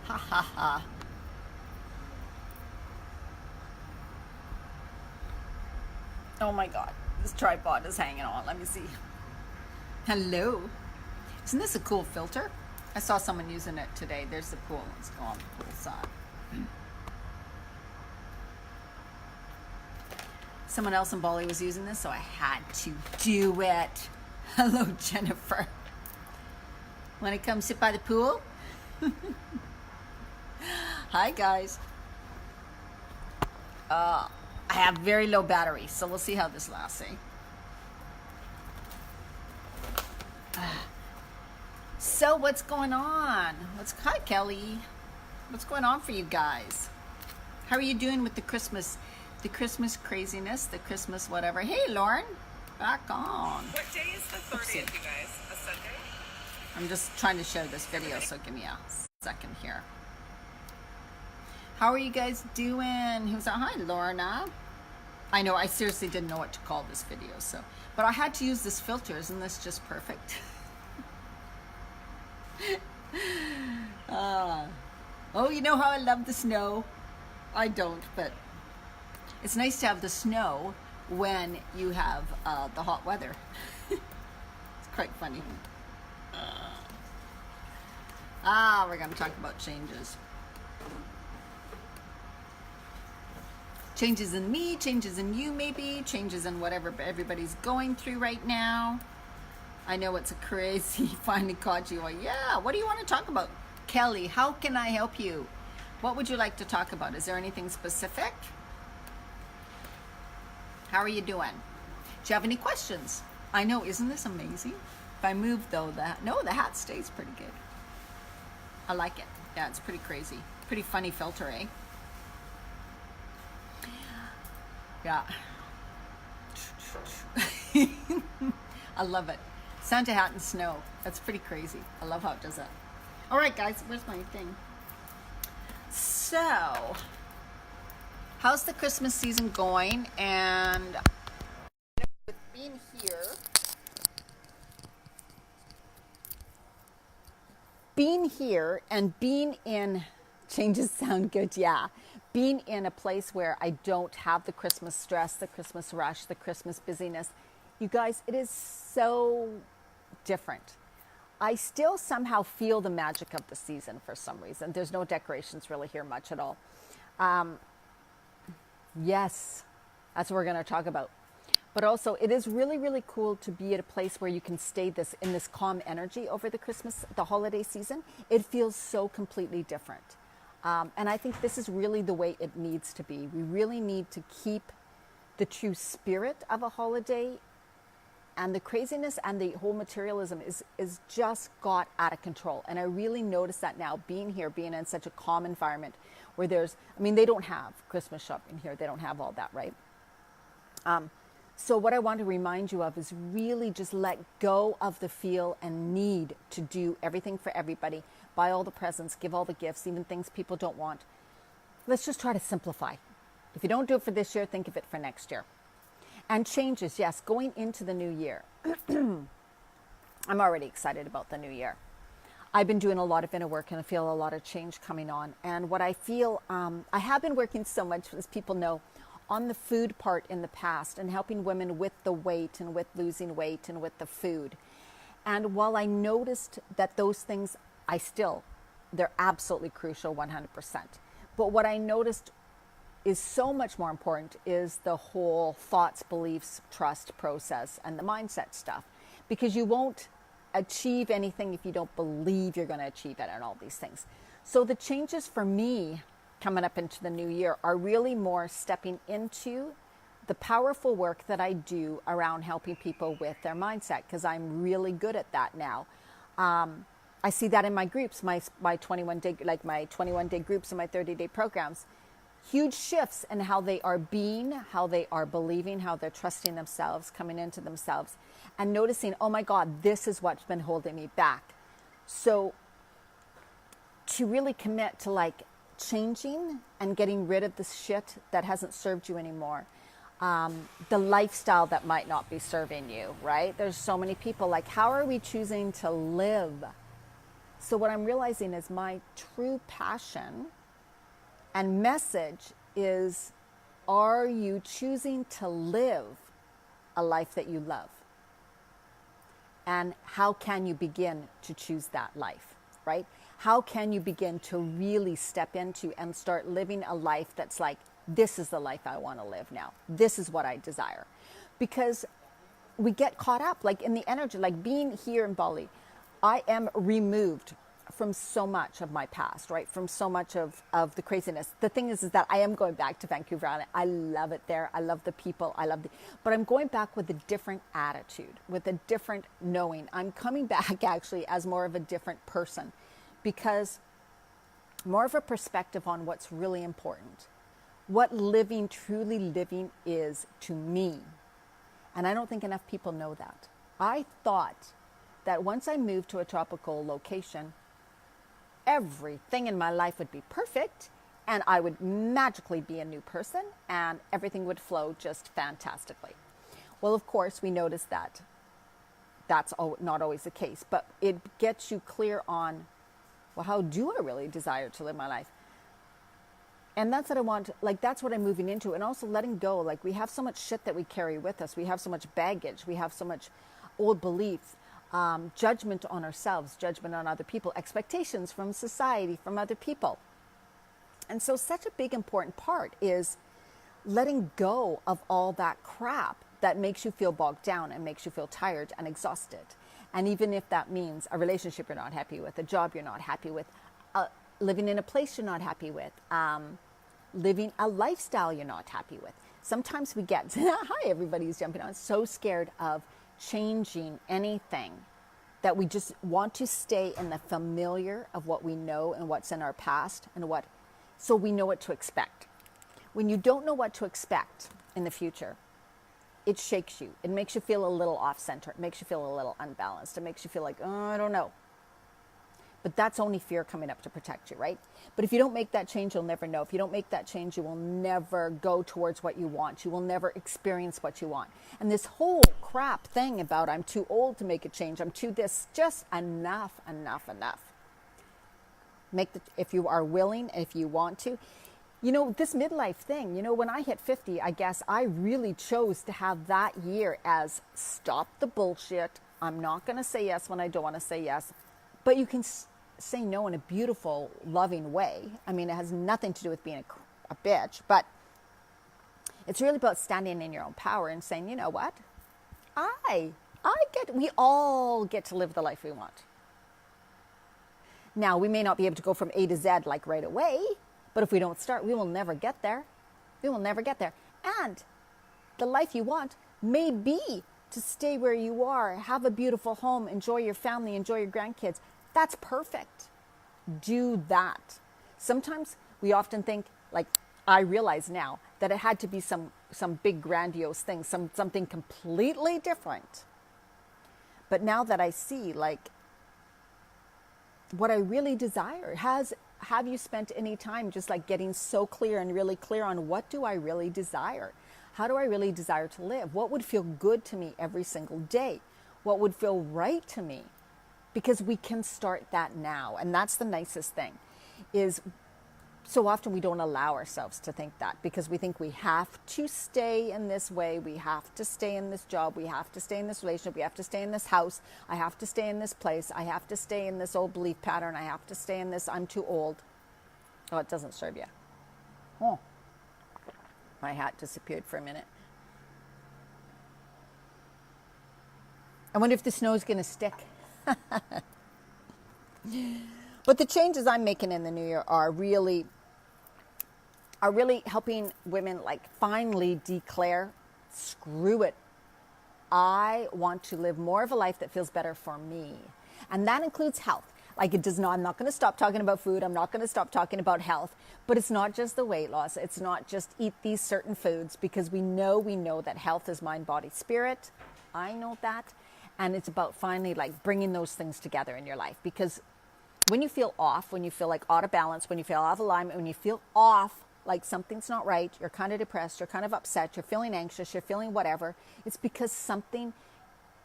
Ha ha ha. Oh my God. This tripod is hanging on. Let me see. Hello. Isn't this a cool filter? I saw someone using it today. There's the pool. Let's go on the pool side. Someone else in Bali was using this, so I had to do it. Hello, Jennifer. Want to come sit by the pool? Hi, guys. I have very low battery, so we'll see how this lasts, eh? So what's going on? Hi, Kelly. What's going on for you guys? How are you doing with the Christmas craziness, the Christmas whatever? Hey, Lauren, back on. What day is the 30th, you guys? A Sunday? I'm just trying to share this video, so give me a second here. How are you guys doing? Who's that? Hi, Lorna. I know, I seriously didn't know what to call this video, but I had to use this filter. Isn't this just perfect? Oh, you know how I love the snow? I don't, but it's nice to have the snow when you have the hot weather. It's quite funny. We're going to talk about changes. Changes in me, changes in you maybe, changes in whatever everybody's going through right now. I know it's a crazy finally caught you. Yeah, what do you want to talk about? Kelly, how can I help you? What would you like to talk about? Is there anything specific? How are you doing? Do you have any questions? I know, isn't this amazing? If I move though, the hat stays pretty good. I like it. Yeah, it's pretty crazy. Pretty funny filter, eh? Yeah. I love it. Santa hat and snow. That's pretty crazy. I love how it does that. All right, guys, where's my thing? So, how's the Christmas season going? And with being here and being in, changes sound good, yeah. Being in a place where I don't have the Christmas stress, the Christmas rush, the Christmas busyness, you guys, it is so different. I still somehow feel the magic of the season for some reason. There's no decorations really here much at all. Yes, that's what we're going to talk about. But also, it is really, really cool to be at a place where you can stay in this calm energy over the holiday season. It feels so completely different. And I think this is really the way it needs to be. We really need to keep the true spirit of a holiday, and the craziness and the whole materialism is just got out of control. And I really notice that now, being in such a calm environment where they don't have Christmas shopping here. They don't have all that, right? So what I want to remind you of is really just let go of the feel and need to do everything for everybody, buy all the presents, give all the gifts, even things people don't want. Let's just try to simplify. If you don't do it for this year, think of it for next year. And changes, yes, going into the new year. I'm already excited about the new year. I've been doing a lot of inner work and I feel a lot of change coming on. And what I feel, I have been working so much, as people know, on the food part in the past and helping women with the weight and with losing weight and with the food. And while I noticed that those things, they're absolutely crucial 100%. But what I noticed is so much more important is the whole thoughts, beliefs, trust process and the mindset stuff. Because you won't achieve anything if you don't believe you're going to achieve it and all these things. So the changes for me coming up into the new year are really more stepping into the powerful work that I do around helping people with their mindset, because I'm really good at that now. I see that in my groups, my 21-day groups and my 30-day programs. Huge shifts in how they are being, how they are believing, how they're trusting themselves, coming into themselves, and noticing, oh my God, this is what's been holding me back. So to really commit to changing and getting rid of the shit that hasn't served you anymore. The lifestyle that might not be serving you, right? There's so many people, how are we choosing to live? So what I'm realizing is my true passion and message is, are you choosing to live a life that you love? And how can you begin to choose that life, right? How can you begin to really step into and start living a life that's like, this is the life I want to live now. This is what I desire. Because we get caught up like in the energy, like being here in Bali. I am removed from so much of my past, right? From so much of the craziness. The thing is that I am going back to Vancouver Island. I love it there. I love the people. But I'm going back with a different attitude, with a different knowing. I'm coming back actually as more of a different person, because more of a perspective on what's really important, what living, truly living is to me. And I don't think enough people know that. I thought that once I moved to a tropical location, everything in my life would be perfect and I would magically be a new person and everything would flow just fantastically. Well, of course, we noticed that that's not always the case, but it gets you clear on, well, how do I really desire to live my life? And that's what I want, like, that's what I'm moving into. And also letting go. Like, we have so much shit that we carry with us. We have so much baggage. We have so much old beliefs, judgment on ourselves, judgment on other people, expectations from society, from other people. And so such a big important part is letting go of all that crap that makes you feel bogged down and makes you feel tired and exhausted. And even if that means a relationship you're not happy with, a job you're not happy with, living in a place you're not happy with, living a lifestyle you're not happy with. Sometimes we get, hi, everybody's jumping on, so scared of changing anything that we just want to stay in the familiar of what we know and what's in our past and what, so we know what to expect. When you don't know what to expect in the future, it shakes you. It makes you feel a little off center. It makes you feel a little unbalanced. It makes you feel like, oh, I don't know. But that's only fear coming up to protect you, right? But if you don't make that change, you'll never know. If you don't make that change, you will never go towards what you want. You will never experience what you want. And this whole crap thing about I'm too old to make a change, I'm too this, just enough. If you are willing, if you want to. You know, this midlife thing, you know, when I hit 50, I guess I really chose to have that year as stop the bullshit. I'm not going to say yes when I don't want to say yes. But you can say no in a beautiful, loving way. I mean, it has nothing to do with being a bitch, but it's really about standing in your own power and saying, you know what? We all get to live the life we want. Now, we may not be able to go from A to Z like right away, but if we don't start, we will never get there. We will never get there. And the life you want may be to stay where you are, have a beautiful home, enjoy your family, enjoy your grandkids. That's perfect. Do that. Sometimes we often think, like I realize now, that it had to be some big grandiose thing, something completely different. But now that I see, like, what I really desire, have you spent any time just like getting so clear and really clear on what do I really desire? How do I really desire to live? What would feel good to me every single day? What would feel right to me? Because we can start that now. And that's the nicest thing, is so often we don't allow ourselves to think that, because we think we have to stay in this way. We have to stay in this job. We have to stay in this relationship. We have to stay in this house. I have to stay in this place. I have to stay in this old belief pattern. I have to stay in this, I'm too old. Oh, it doesn't serve you. Oh, my hat disappeared for a minute. I wonder if the snow's going to stick. But the changes I'm making in the new year are really helping women like finally declare, screw it. I want to live more of a life that feels better for me. And that includes health. Like, it does not, I'm not going to stop talking about food. I'm not going to stop talking about health. But it's not just the weight loss. It's not just eat these certain foods, because we know that health is mind, body, spirit. I know that. And it's about finally like bringing those things together in your life. Because when you feel off, when you feel like out of balance, when you feel out of alignment, when you feel off, like something's not right, you're kind of depressed, you're kind of upset, you're feeling anxious, you're feeling whatever, it's because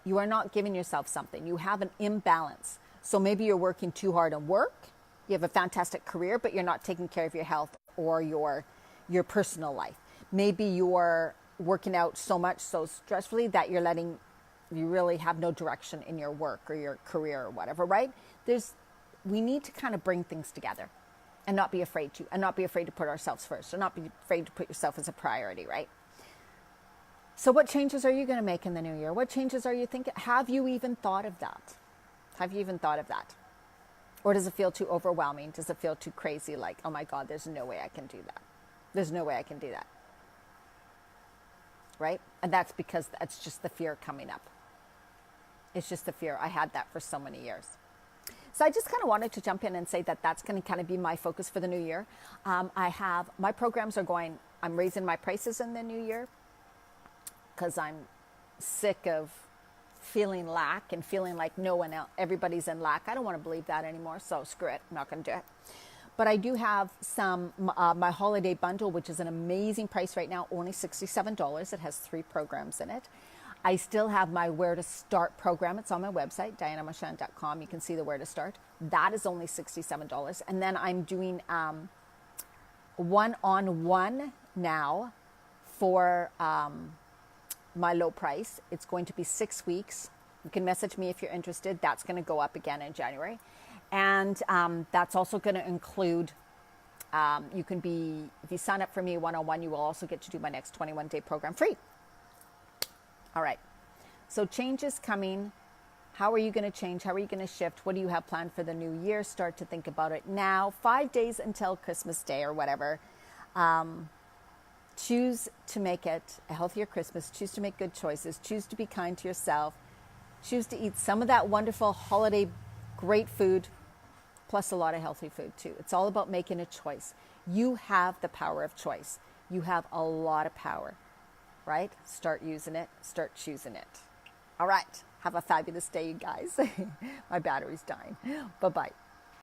you are not giving yourself something. You have an imbalance So maybe you're working too hard on work. You have a fantastic career, but you're not taking care of your health or your personal life. Maybe you're working out so much, so stressfully that you really have no direction in your work or your career or whatever, right? We need to kind of bring things together and not be afraid to put ourselves first, and not be afraid to put yourself as a priority, right? So what changes are you going to make in the new year? What changes are you thinking? Have you even thought of that? Have you even thought of that? Or does it feel too overwhelming? Does it feel too crazy? Like, oh my God, there's no way I can do that. There's no way I can do that. Right? And that's because that's just the fear coming up. It's just the fear. I had that for so many years. So I just kind of wanted to jump in and say that that's going to kind of be my focus for the new year. My programs are going, I'm raising my prices in the new year because I'm sick of feeling lack and feeling like no one else, everybody's in lack. I don't want to believe that anymore, so screw it. I'm not going to do it. But I do have my holiday bundle, which is an amazing price right now, only $67. It has 3 programs in it. I still have my Where to Start program. It's on my website, dianamarchand.com. You can see the Where to Start. That is only $67. And then I'm doing one-on-one now for my low price. It's going to be 6 weeks. You can message me if you're interested. That's going to go up again in January. And that's also going to include, if you sign up for me one-on-one, you will also get to do my next 21-day program free. All right. So change is coming. How are you going to change? How are you going to shift? What do you have planned for the new year? Start to think about it now. 5 days until Christmas Day or whatever. Choose to make it a healthier Christmas. Choose to make good choices. Choose to be kind to yourself. Choose to eat some of that wonderful holiday great food, plus a lot of healthy food too. It's all about making a choice. You have the power of choice. You have a lot of power, right? Start using it. Start choosing it. All right. Have a fabulous day, you guys. My battery's dying. Bye-bye.